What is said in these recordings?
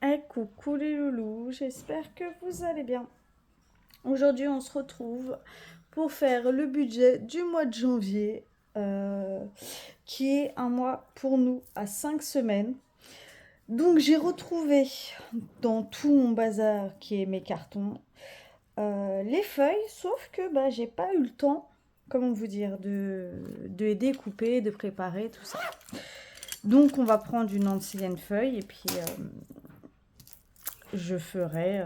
Et coucou les loulous, j'espère que vous allez bien. Aujourd'hui, on se retrouve pour faire le budget du mois de janvier, qui est un mois pour nous à 5 semaines. Donc, j'ai retrouvé dans tout mon bazar, qui est mes cartons, les feuilles, sauf que j'ai pas eu le temps, comment vous dire, de les découper, de préparer tout ça. Donc, on va prendre une ancienne feuille et puis je ferai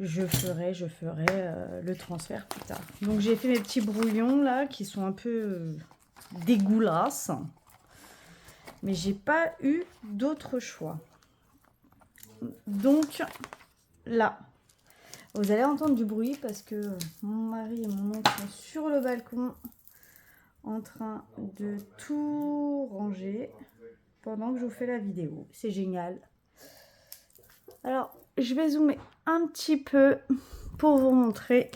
le transfert plus tard. Donc j'ai fait mes petits brouillons là qui sont un peu dégueulasses, mais j'ai pas eu d'autre choix. Donc là, vous allez entendre du bruit parce que mon mari et mon oncle sont sur le balcon en train de tout ranger pendant que je vous fais la vidéo. C'est génial. Alors, je vais zoomer un petit peu pour vous montrer.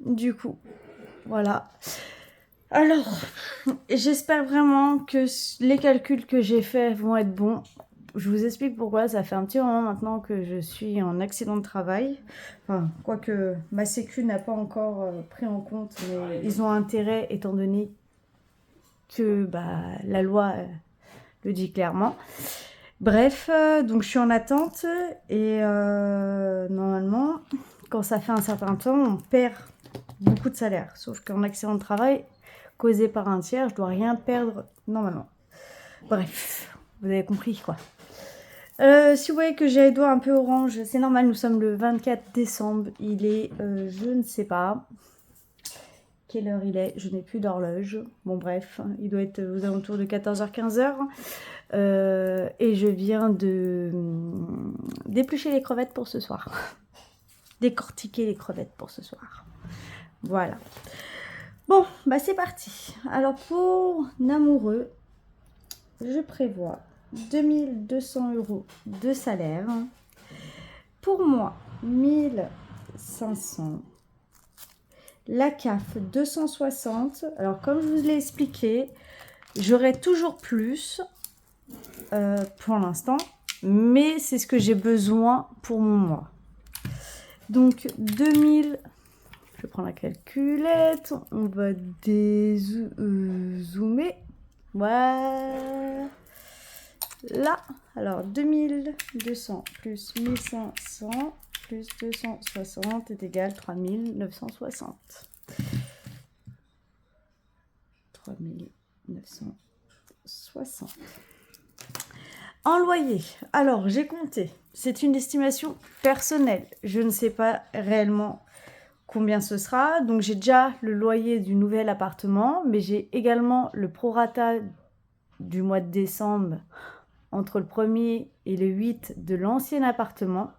Du coup, voilà. Alors, j'espère vraiment que les calculs que j'ai faits vont être bons. Je vous explique pourquoi. Ça fait un petit moment maintenant que je suis en accident de travail. Enfin, quoique ma sécu n'a pas encore pris en compte, mais ils ont intérêt étant donné que la loi le dit clairement. Bref, donc je suis en attente et normalement, quand ça fait un certain temps, on perd beaucoup de salaire. Sauf qu'en accident de travail causé par un tiers, je dois rien perdre normalement. Bref, vous avez compris quoi. Si vous voyez que j'ai les doigts un peu orange, c'est normal, nous sommes le 24 décembre. Il est, je ne sais pas quelle heure il est, je n'ai plus d'horloge. Bon bref, il doit être aux alentours de 14h, 15h. Et je viens de d'éplucher les crevettes pour ce soir. Décortiquer les crevettes pour ce soir. Voilà. Bon, c'est parti. Alors pour Namoureux, je prévois 2200 € de salaire. Pour moi, 1500. La CAF, 260. Alors comme je vous l'ai expliqué, j'aurai toujours plus pour l'instant, mais c'est ce que j'ai besoin pour mon mois. Donc 2000, je prends la calculette, on va zoomer. Voilà. Alors 2200 plus 1500 plus 260 est égal 3960. 3960. En loyer, alors j'ai compté, c'est une estimation personnelle, je ne sais pas réellement combien ce sera, donc j'ai déjà le loyer du nouvel appartement, mais j'ai également le prorata du mois de décembre entre le 1er et le 8 de l'ancien appartement,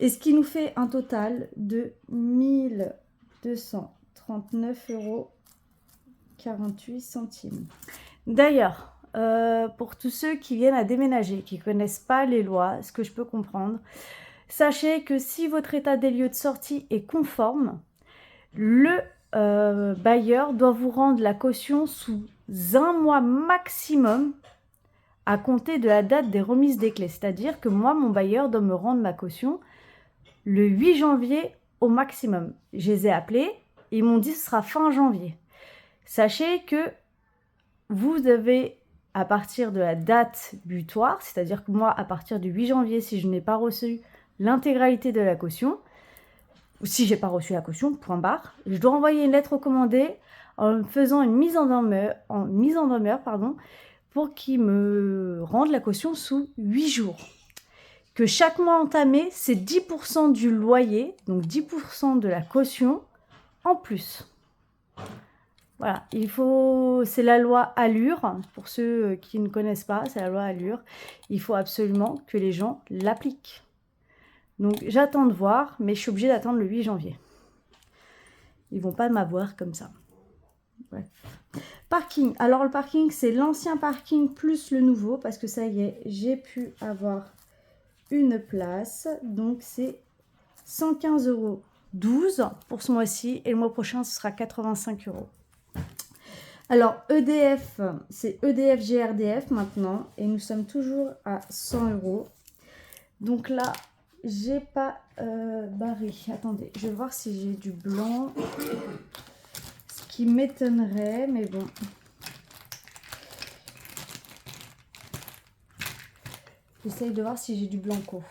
et ce qui nous fait un total de 1239,48 €. D'ailleurs, pour tous ceux qui viennent à déménager, qui ne connaissent pas les lois, ce que je peux comprendre, sachez que si votre état des lieux de sortie est conforme, le bailleur doit vous rendre la caution sous un mois maximum à compter de la date des remises des clés. C'est-à-dire que moi, mon bailleur doit me rendre ma caution le 8 janvier au maximum. Je les ai appelés, ils m'ont dit que ce sera fin janvier. Sachez que vous devez, à partir de la date butoir, c'est-à-dire que moi, à partir du 8 janvier, si je n'ai pas reçu l'intégralité de la caution, ou si je n'ai pas reçu la caution, point barre, je dois envoyer une lettre recommandée en faisant une mise en demeure, pour qu'ils me rendent la caution sous 8 jours. Que chaque mois entamé, c'est 10% du loyer, donc 10% de la caution en plus. Voilà, c'est la loi Allure, pour ceux qui ne connaissent pas, c'est la loi Allure. Il faut absolument que les gens l'appliquent. Donc j'attends de voir, mais je suis obligée d'attendre le 8 janvier. Ils vont pas m'avoir comme ça. Ouais. Parking, alors le parking c'est l'ancien parking plus le nouveau, parce que ça y est, j'ai pu avoir une place, donc c'est 115,12 € pour ce mois-ci, et le mois prochain ce sera 85 €. Alors, EDF, c'est EDF GRDF maintenant. Et nous sommes toujours à 100 €. Donc là, j'ai pas barré. Attendez, je vais voir si j'ai du blanc. Ce qui m'étonnerait, mais bon. J'essaye de voir si j'ai du blanco.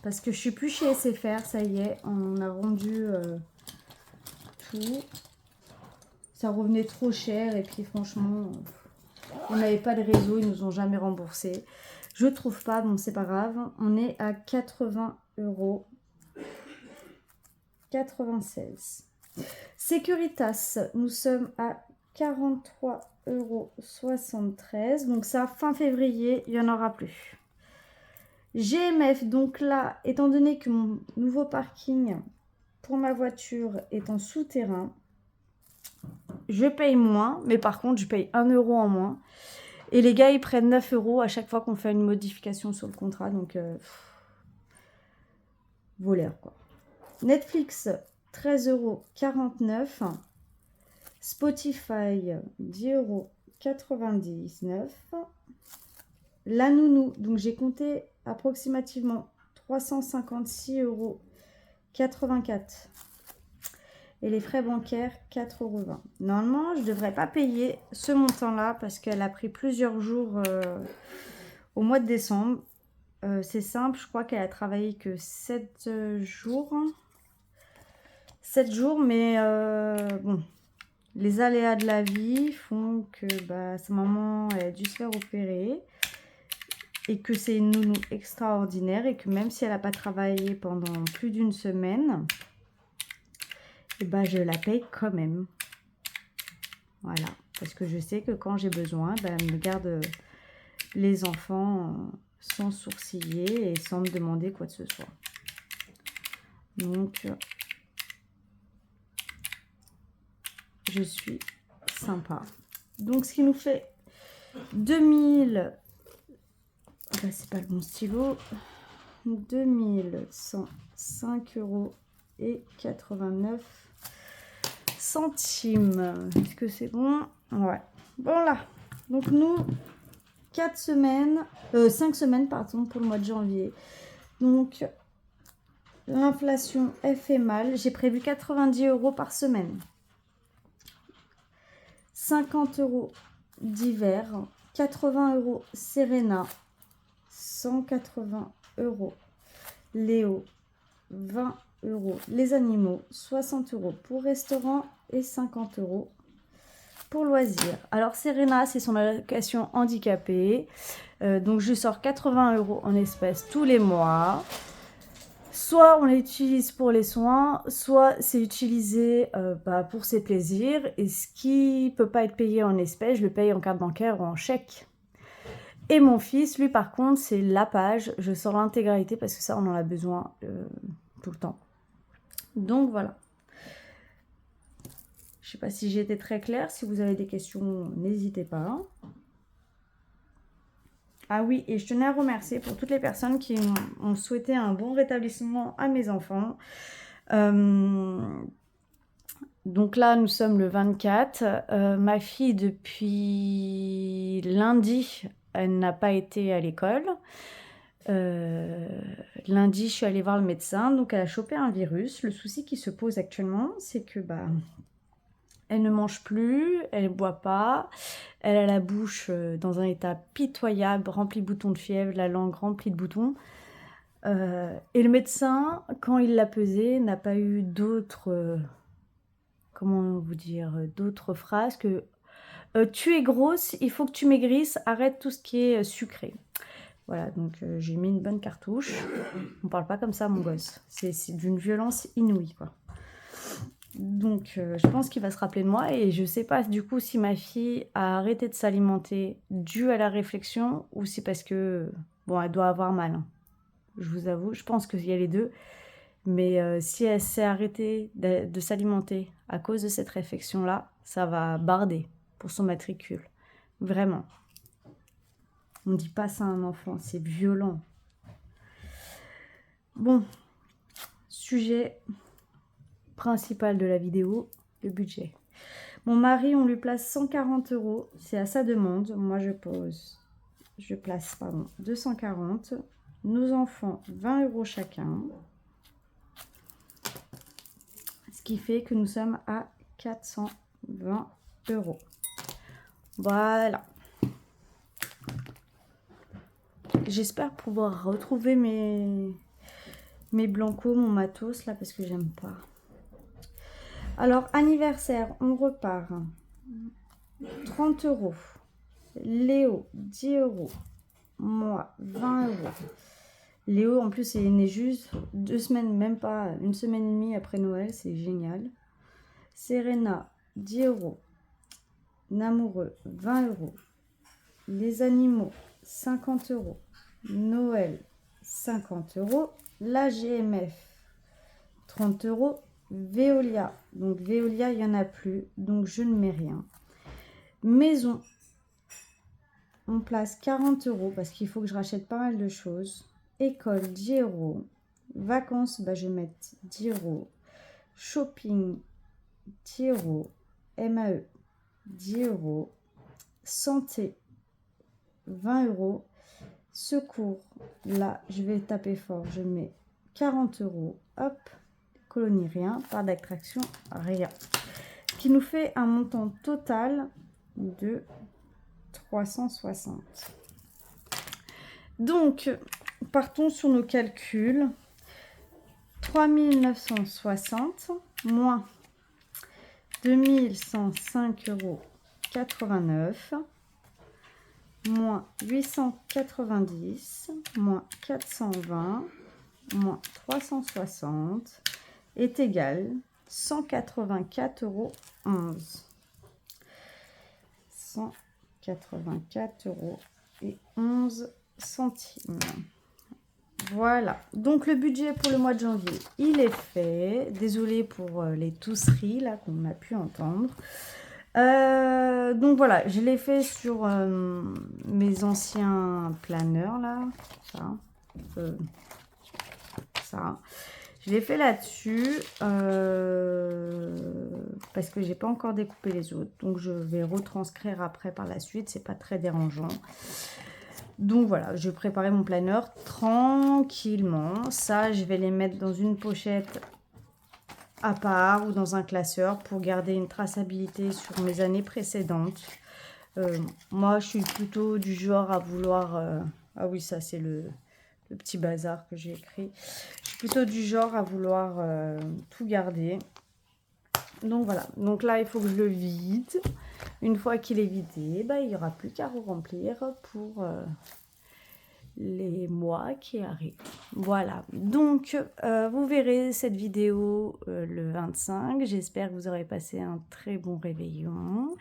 Parce que je suis plus chez SFR, ça y est. On a rendu tout. Ça revenait trop cher et puis franchement, on n'avait pas de réseau, ils nous ont jamais remboursé. Je trouve pas, bon c'est pas grave. On est à 80 €. 96. Securitas, nous sommes à 43,73 €. Donc ça, fin février, il n'y en aura plus. GMF, donc là, étant donné que mon nouveau parking pour ma voiture est en souterrain, je paye moins, mais par contre, je paye 1 € en moins. Et les gars, ils prennent 9 € à chaque fois qu'on fait une modification sur le contrat. Donc, voleur, quoi. Netflix, 13,49 €. Spotify, 10,99 €. La nounou, donc j'ai compté approximativement 356,84 €. Et les frais bancaires, 4,20 €. Normalement, je ne devrais pas payer ce montant-là parce qu'elle a pris plusieurs jours au mois de décembre. C'est simple, je crois qu'elle a travaillé que 7 jours. 7 jours, mais bon, les aléas de la vie font que sa maman elle a dû se faire opérer. Et que c'est une nounou extraordinaire et que même si elle n'a pas travaillé pendant plus d'une semaine, et je la paye quand même. Voilà, parce que je sais que quand j'ai besoin, elle me garde les enfants sans sourciller et sans me demander quoi que ce soit. Donc, je suis sympa. Donc, ce qui nous fait 2000... c'est pas le bon stylo. 2105,89 €. Est-ce que c'est bon? Ouais. Bon là. Donc nous, 5 semaines, pardon, pour le mois de janvier. Donc, l'inflation, elle fait mal. J'ai prévu 90 € par semaine. 50 € d'hiver. 80 € Serena. 180 € Léo, 20 € les animaux, 60 € pour restaurant et 50 € pour loisirs. Alors Serena, c'est son allocation handicapée, donc je sors 80 € en espèces tous les mois. Soit on l'utilise pour les soins, soit c'est utilisé pour ses plaisirs, et ce qui ne peut pas être payé en espèces, je le paye en carte bancaire ou en chèque. Et mon fils, lui, par contre, c'est la page. Je sors l'intégralité parce que ça, on en a besoin tout le temps. Donc, voilà. Je ne sais pas si j'ai été très claire. Si vous avez des questions, n'hésitez pas. Ah oui, et je tenais à remercier pour toutes les personnes qui ont souhaité un bon rétablissement à mes enfants. Donc là, nous sommes le 24. Ma fille, depuis lundi... Elle n'a pas été à l'école. Lundi, je suis allée voir le médecin. Donc, elle a chopé un virus. Le souci qui se pose actuellement, c'est que elle ne mange plus, elle ne boit pas. Elle a la bouche dans un état pitoyable, rempli de boutons de fièvre, la langue remplie de boutons. Et le médecin, quand il l'a pesée, n'a pas eu d'autres... comment vous dire? D'autres phrases que... tu es grosse, il faut que tu maigrisses, arrête tout ce qui est sucré. Voilà, donc j'ai mis une bonne cartouche. On parle pas comme ça, mon gosse. C'est d'une violence inouïe, quoi. Donc, je pense qu'il va se rappeler de moi. Et je sais pas, du coup, si ma fille a arrêté de s'alimenter dû à la réflexion ou si parce que, bon, elle doit avoir mal. Hein. Je vous avoue, je pense qu'il y a les deux. Mais si elle s'est arrêtée de s'alimenter à cause de cette réflexion-là, ça va barder pour son matricule. Vraiment. On ne dit pas ça à un enfant, c'est violent. Bon, sujet principal de la vidéo, le budget. Mon mari, on lui place 140 €. C'est à sa demande. Moi, je place, pardon, 240. Nos enfants, 20 € chacun. Ce qui fait que nous sommes à 420 €. Voilà. J'espère pouvoir retrouver mes blancos, mon matos là, parce que j'aime pas. Alors, anniversaire, on repart. 30 €. Léo, 10 €. Moi, 20 €. Léo, en plus, il est né juste 2 semaines, même pas, 1 semaine et demie après Noël. C'est génial. Serena, 10 €. Namoureux, 20 €. Les animaux, 50 €. Noël, 50 €. La GMF, 30 €. Veolia, donc Veolia, il n'y en a plus, donc je ne mets rien. Maison, on place 40 € parce qu'il faut que je rachète pas mal de choses. École, 10 €. Vacances, bah, je vais mettre 10 €. Shopping, 10 €. MAE, 10 €. Santé, 20 €. Secours, là, je vais taper fort, je mets 40 €. Hop, colonie, rien. Part d'attraction, rien. Ce qui nous fait un montant total de 360. Donc, partons sur nos calculs. 3960 moins 2105,89 € moins 890 moins 420 moins 360 est égal 184,11 €. 184,11 €. Voilà, donc le budget pour le mois de janvier, il est fait. Désolée pour les tousseries là qu'on a pu entendre. Donc voilà, je l'ai fait sur mes anciens planeurs là, ça. Je l'ai fait là-dessus parce que j'ai pas encore découpé les autres, donc je vais retranscrire après par la suite, c'est pas très dérangeant. Donc voilà, je vais préparer mon planeur tranquillement. Ça, je vais les mettre dans une pochette à part ou dans un classeur pour garder une traçabilité sur mes années précédentes. Moi, je suis plutôt du genre à vouloir... Ah oui, ça, c'est le petit bazar que j'ai écrit. Je suis plutôt du genre à vouloir tout garder. Donc voilà, donc là, il faut que je le vide. Une fois qu'il est vidé, bah, il n'y aura plus qu'à remplir pour les mois qui arrivent. Voilà, donc vous verrez cette vidéo le 25. J'espère que vous aurez passé un très bon réveillon,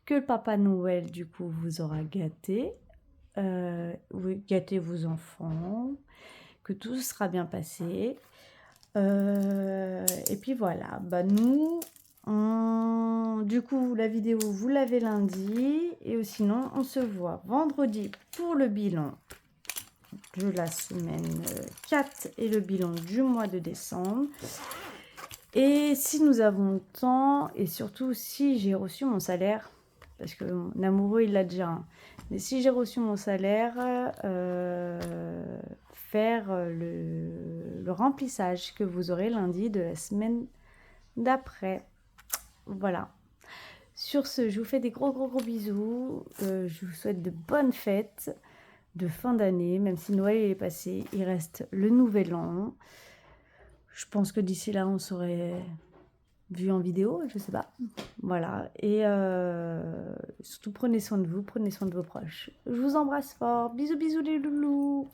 que le Papa Noël du coup vous aura gâté, gâté vos enfants, que tout sera bien passé. Et puis voilà, bah nous, du coup la vidéo vous l'avez lundi, et sinon on se voit vendredi pour le bilan de la semaine 4 et le bilan du mois de décembre. Et si nous avons le temps, et surtout si j'ai reçu mon salaire, parce que mon amoureux il l'a déjà, hein, mais si j'ai reçu mon salaire, faire le remplissage que vous aurez lundi de la semaine d'après. Voilà. Sur ce, je vous fais des gros bisous. Je vous souhaite de bonnes fêtes de fin d'année. Même si Noël est passé, il reste le nouvel an. Je pense que d'ici là, on serait vu en vidéo, je sais pas. Voilà. Et surtout, prenez soin de vous, prenez soin de vos proches. Je vous embrasse fort. Bisous les loulous.